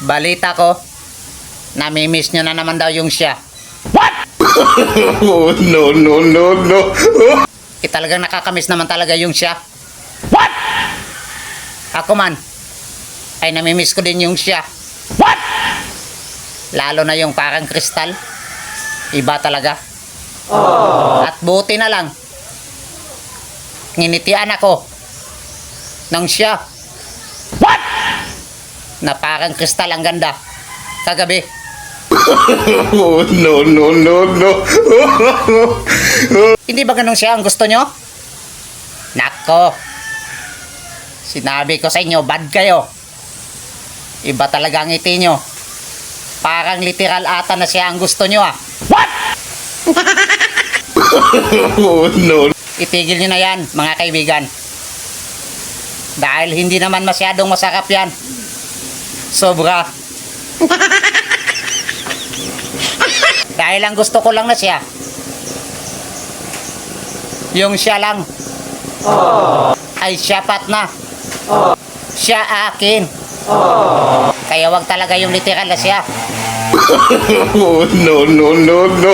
Balita ko, namimiss nyo na naman daw yung siya. Oh, no, no, no, no. Talagang nakakamiss naman talaga yung siya. Ako man, ay namimiss ko din yung siya. Lalo na yung parang kristal. Iba talaga. At buti na lang, nginitian ako ng siya. Na parang kristal ang ganda kagabi. Oh, no, no, no, no. Hindi ba ganun siya ang gusto nyo? Nako, sinabi ko sa inyo, bad kayo. Iba talaga ang ngiti nyo. Parang literal ata na siya ang gusto nyo ah. Oh, no. Itigil nyo na yan mga kaibigan. Dahil hindi naman masyadong masarap yan. Sobra. Dahil ang gusto ko lang na siya, yung siya lang ay siyapat na. Siya akin. Kaya wag talaga yung literal na siya. Oh, no, no, no, no.